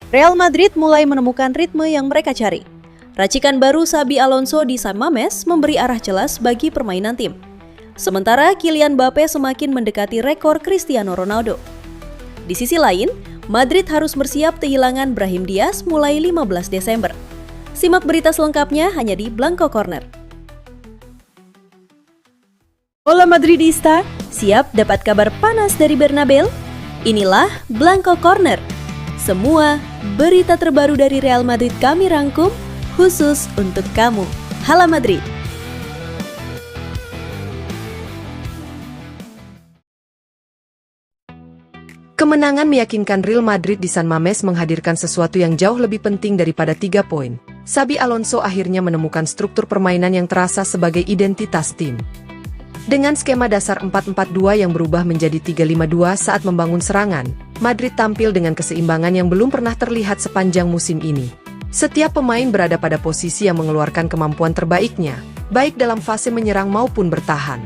Real Madrid mulai menemukan ritme yang mereka cari. Racikan baru Xabi Alonso di San Mamés memberi arah jelas bagi permainan tim. Sementara Kylian Mbappe semakin mendekati rekor Cristiano Ronaldo. Di sisi lain, Madrid harus bersiap kehilangan Brahim Diaz mulai 15 Desember. Simak berita selengkapnya hanya di Blanco Corner. Hola Madridista, siap dapat kabar panas dari Bernabeu? Inilah Blanco Corner. Semua berita terbaru dari Real Madrid kami rangkum khusus untuk kamu. Hala Madrid. Kemenangan meyakinkan Real Madrid di San Mamés menghadirkan sesuatu yang jauh lebih penting daripada 3 poin. Xabi Alonso akhirnya menemukan struktur permainan yang terasa sebagai identitas tim. Dengan skema dasar 4-4-2 yang berubah menjadi 3-5-2 saat membangun serangan, Madrid tampil dengan keseimbangan yang belum pernah terlihat sepanjang musim ini. Setiap pemain berada pada posisi yang mengeluarkan kemampuan terbaiknya, baik dalam fase menyerang maupun bertahan.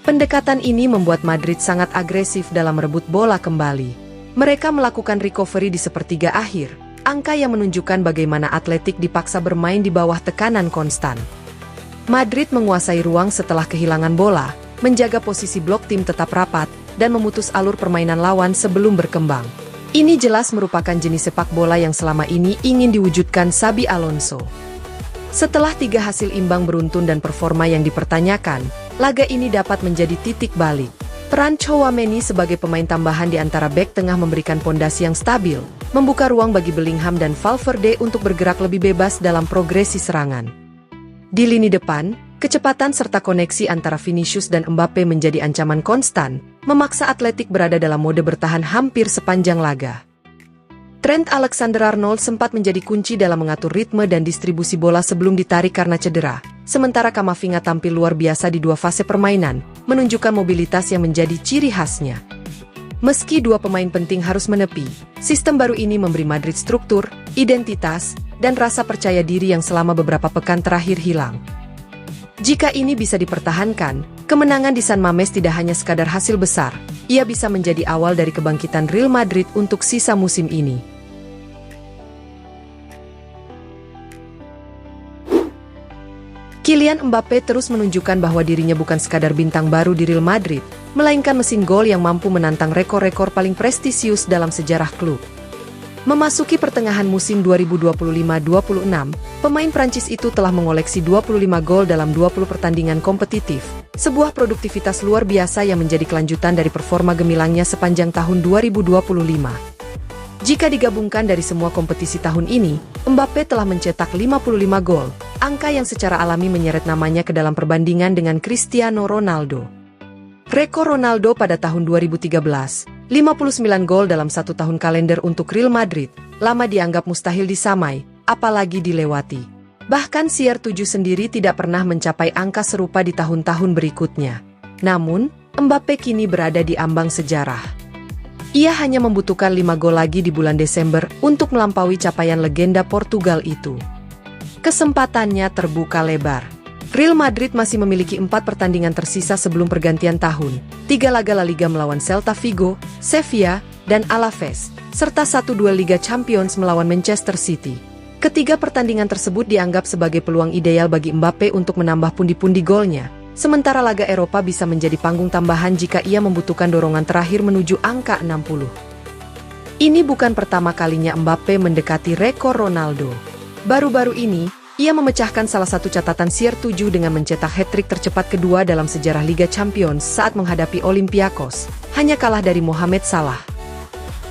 Pendekatan ini membuat Madrid sangat agresif dalam merebut bola kembali. Mereka melakukan recovery di sepertiga akhir, angka yang menunjukkan bagaimana atletik dipaksa bermain di bawah tekanan konstan. Madrid menguasai ruang setelah kehilangan bola, menjaga posisi blok tim tetap rapat, dan memutus alur permainan lawan sebelum berkembang. Ini jelas merupakan jenis sepak bola yang selama ini ingin diwujudkan Xabi Alonso. Setelah 3 hasil imbang beruntun dan performa yang dipertanyakan, laga ini dapat menjadi titik balik. Peran Tchouaméni sebagai pemain tambahan di antara bek tengah memberikan pondasi yang stabil, membuka ruang bagi Bellingham dan Valverde untuk bergerak lebih bebas dalam progresi serangan. Di lini depan, kecepatan serta koneksi antara Vinicius dan Mbappe menjadi ancaman konstan, memaksa Atletik berada dalam mode bertahan hampir sepanjang laga. Trent Alexander-Arnold sempat menjadi kunci dalam mengatur ritme dan distribusi bola sebelum ditarik karena cedera, sementara Camavinga tampil luar biasa di 2 fase permainan, menunjukkan mobilitas yang menjadi ciri khasnya. Meski 2 pemain penting harus menepi, sistem baru ini memberi Madrid struktur, identitas, dan rasa percaya diri yang selama beberapa pekan terakhir hilang. Jika ini bisa dipertahankan, kemenangan di San Mamés tidak hanya sekadar hasil besar, ia bisa menjadi awal dari kebangkitan Real Madrid untuk sisa musim ini. Kylian Mbappe terus menunjukkan bahwa dirinya bukan sekadar bintang baru di Real Madrid, melainkan mesin gol yang mampu menantang rekor-rekor paling prestisius dalam sejarah klub. Memasuki pertengahan musim 2025-26, pemain Prancis itu telah mengoleksi 25 gol dalam 20 pertandingan kompetitif, sebuah produktivitas luar biasa yang menjadi kelanjutan dari performa gemilangnya sepanjang tahun 2025. Jika digabungkan dari semua kompetisi tahun ini, Mbappe telah mencetak 55 gol, angka yang secara alami menyeret namanya ke dalam perbandingan dengan Cristiano Ronaldo. Rekor Ronaldo pada tahun 2013, 59 gol dalam 1 tahun kalender untuk Real Madrid, lama dianggap mustahil disamai, apalagi dilewati. Bahkan CR7 sendiri tidak pernah mencapai angka serupa di tahun-tahun berikutnya. Namun, Mbappe kini berada di ambang sejarah. Ia hanya membutuhkan 5 gol lagi di bulan Desember untuk melampaui capaian legenda Portugal itu. Kesempatannya terbuka lebar. Real Madrid masih memiliki 4 pertandingan tersisa sebelum pergantian tahun, 3 laga La Liga melawan Celta Vigo, Sevilla, dan Alaves, serta 1 duel Liga Champions melawan Manchester City. Ketiga pertandingan tersebut dianggap sebagai peluang ideal bagi Mbappe untuk menambah pundi-pundi golnya, sementara laga Eropa bisa menjadi panggung tambahan jika ia membutuhkan dorongan terakhir menuju angka 60. Ini bukan pertama kalinya Mbappe mendekati rekor Ronaldo. Baru-baru ini, ia memecahkan salah satu catatan CR7 dengan mencetak hat-trick tercepat kedua dalam sejarah Liga Champions saat menghadapi Olympiakos, hanya kalah dari Mohamed Salah.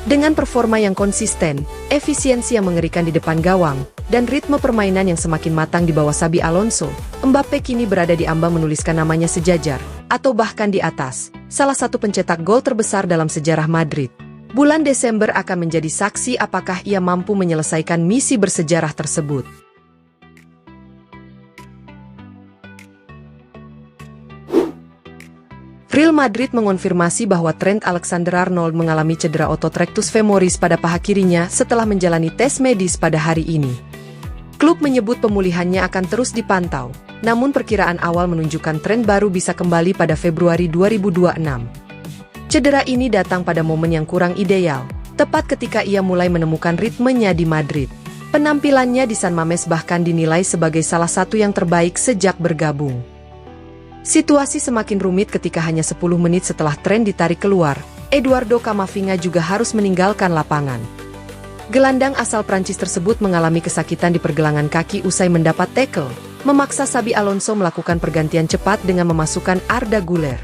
Dengan performa yang konsisten, efisiensi yang mengerikan di depan gawang, dan ritme permainan yang semakin matang di bawah Xabi Alonso, Mbappe kini berada di ambang menuliskan namanya sejajar, atau bahkan di atas, salah satu pencetak gol terbesar dalam sejarah Madrid. Bulan Desember akan menjadi saksi apakah ia mampu menyelesaikan misi bersejarah tersebut. Real Madrid mengonfirmasi bahwa Trent Alexander-Arnold mengalami cedera otot rectus femoris pada paha kirinya setelah menjalani tes medis pada hari ini. Klub menyebut pemulihannya akan terus dipantau, namun perkiraan awal menunjukkan Trent baru bisa kembali pada Februari 2026. Cedera ini datang pada momen yang kurang ideal, tepat ketika ia mulai menemukan ritmenya di Madrid. Penampilannya di San Mamés bahkan dinilai sebagai salah satu yang terbaik sejak bergabung. Situasi semakin rumit ketika hanya 10 menit setelah tren ditarik keluar, Eduardo Camavinga juga harus meninggalkan lapangan. Gelandang asal Prancis tersebut mengalami kesakitan di pergelangan kaki usai mendapat tackle, memaksa Xabi Alonso melakukan pergantian cepat dengan memasukkan Arda Güler.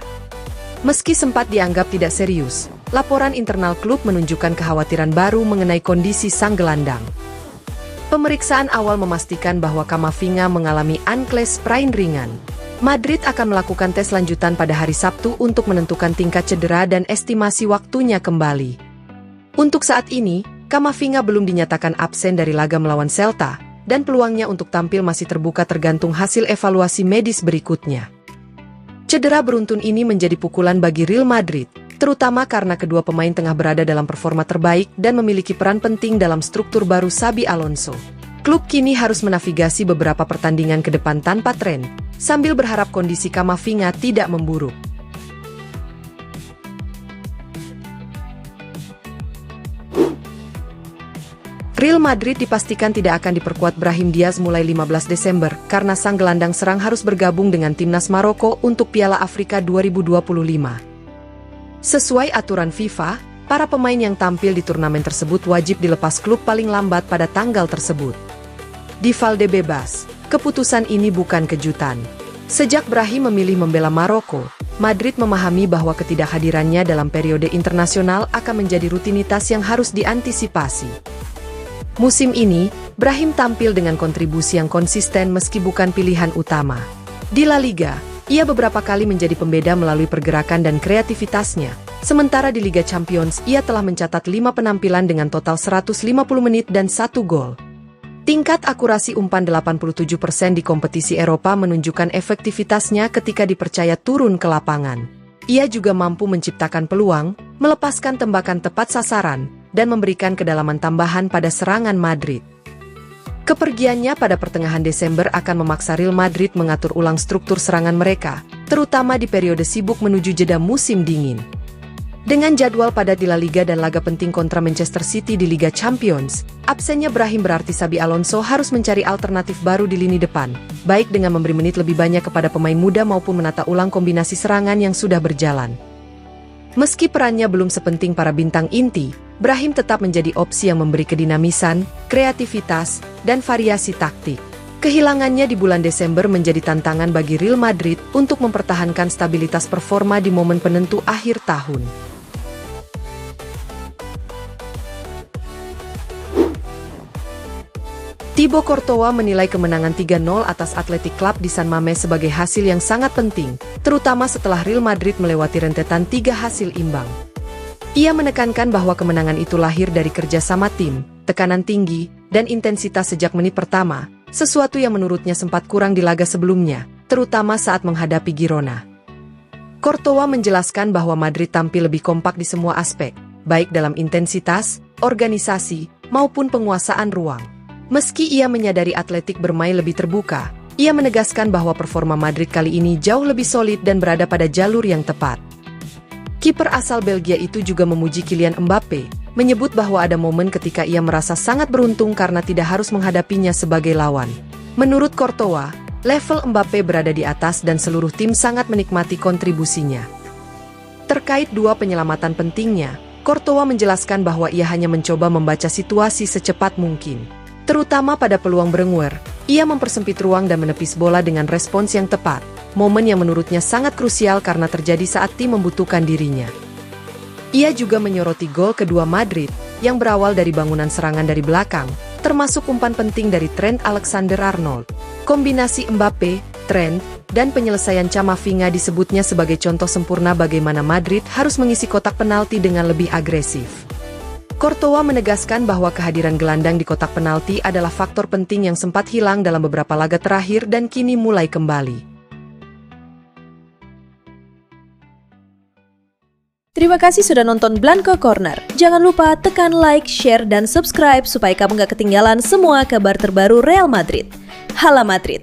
Meski sempat dianggap tidak serius, laporan internal klub menunjukkan kekhawatiran baru mengenai kondisi sang gelandang. Pemeriksaan awal memastikan bahwa Camavinga mengalami ankle sprain ringan. Madrid akan melakukan tes lanjutan pada hari Sabtu untuk menentukan tingkat cedera dan estimasi waktunya kembali. Untuk saat ini, Camavinga belum dinyatakan absen dari laga melawan Celta, dan peluangnya untuk tampil masih terbuka tergantung hasil evaluasi medis berikutnya. Cedera beruntun ini menjadi pukulan bagi Real Madrid, terutama karena kedua pemain tengah berada dalam performa terbaik dan memiliki peran penting dalam struktur baru Xabi Alonso. Klub kini harus menavigasi beberapa pertandingan ke depan tanpa tren, sambil berharap kondisi Camavinga tidak memburuk. Real Madrid dipastikan tidak akan diperkuat Brahim Diaz mulai 15 Desember karena sang gelandang serang harus bergabung dengan timnas Maroko untuk Piala Afrika 2025. Sesuai aturan FIFA, para pemain yang tampil di turnamen tersebut wajib dilepas klub paling lambat pada tanggal tersebut. Di Valdebebas, keputusan ini bukan kejutan. Sejak Brahim memilih membela Maroko, Madrid memahami bahwa ketidakhadirannya dalam periode internasional akan menjadi rutinitas yang harus diantisipasi. Musim ini, Brahim tampil dengan kontribusi yang konsisten meski bukan pilihan utama. Di La Liga, ia beberapa kali menjadi pembeda melalui pergerakan dan kreativitasnya. Sementara di Liga Champions, ia telah mencatat 5 penampilan dengan total 150 menit dan 1 gol. Tingkat akurasi umpan 87% di kompetisi Eropa menunjukkan efektivitasnya ketika dipercaya turun ke lapangan. Ia juga mampu menciptakan peluang, melepaskan tembakan tepat sasaran, dan memberikan kedalaman tambahan pada serangan Madrid. Kepergiannya pada pertengahan Desember akan memaksa Real Madrid mengatur ulang struktur serangan mereka, terutama di periode sibuk menuju jeda musim dingin. Dengan jadwal padat di La Liga dan laga penting kontra Manchester City di Liga Champions, absennya Brahim berarti Xabi Alonso harus mencari alternatif baru di lini depan, baik dengan memberi menit lebih banyak kepada pemain muda maupun menata ulang kombinasi serangan yang sudah berjalan. Meski perannya belum sepenting para bintang inti, Brahim tetap menjadi opsi yang memberi kedinamisan, kreativitas, dan variasi taktik. Kehilangannya di bulan Desember menjadi tantangan bagi Real Madrid untuk mempertahankan stabilitas performa di momen penentu akhir tahun. Thibaut Courtois menilai kemenangan 3-0 atas Athletic Club di San Mamés sebagai hasil yang sangat penting, terutama setelah Real Madrid melewati rentetan 3 hasil imbang. Ia menekankan bahwa kemenangan itu lahir dari kerja sama tim, tekanan tinggi, dan intensitas sejak menit pertama, sesuatu yang menurutnya sempat kurang di laga sebelumnya, terutama saat menghadapi Girona. Courtois menjelaskan bahwa Madrid tampil lebih kompak di semua aspek, baik dalam intensitas, organisasi, maupun penguasaan ruang. Meski ia menyadari Athletic bermain lebih terbuka, ia menegaskan bahwa performa Madrid kali ini jauh lebih solid dan berada pada jalur yang tepat. Kiper asal Belgia itu juga memuji Kylian Mbappé, menyebut bahwa ada momen ketika ia merasa sangat beruntung karena tidak harus menghadapinya sebagai lawan. Menurut Courtois, level Mbappé berada di atas dan seluruh tim sangat menikmati kontribusinya. Terkait 2 penyelamatan pentingnya, Courtois menjelaskan bahwa ia hanya mencoba membaca situasi secepat mungkin. Terutama pada peluang Berenguer, ia mempersempit ruang dan menepis bola dengan respons yang tepat, momen yang menurutnya sangat krusial karena terjadi saat tim membutuhkan dirinya. Ia juga menyoroti gol kedua Madrid, yang berawal dari bangunan serangan dari belakang, termasuk umpan penting dari Trent Alexander-Arnold. Kombinasi Mbappé, Trent, dan penyelesaian Camavinga disebutnya sebagai contoh sempurna bagaimana Madrid harus mengisi kotak penalti dengan lebih agresif. Courtois menegaskan bahwa kehadiran gelandang di kotak penalti adalah faktor penting yang sempat hilang dalam beberapa laga terakhir dan kini mulai kembali. Terima kasih sudah nonton Blanco Corner. Jangan lupa tekan like, share, dan subscribe supaya kamu gak ketinggalan semua kabar terbaru Real Madrid. Hala Madrid!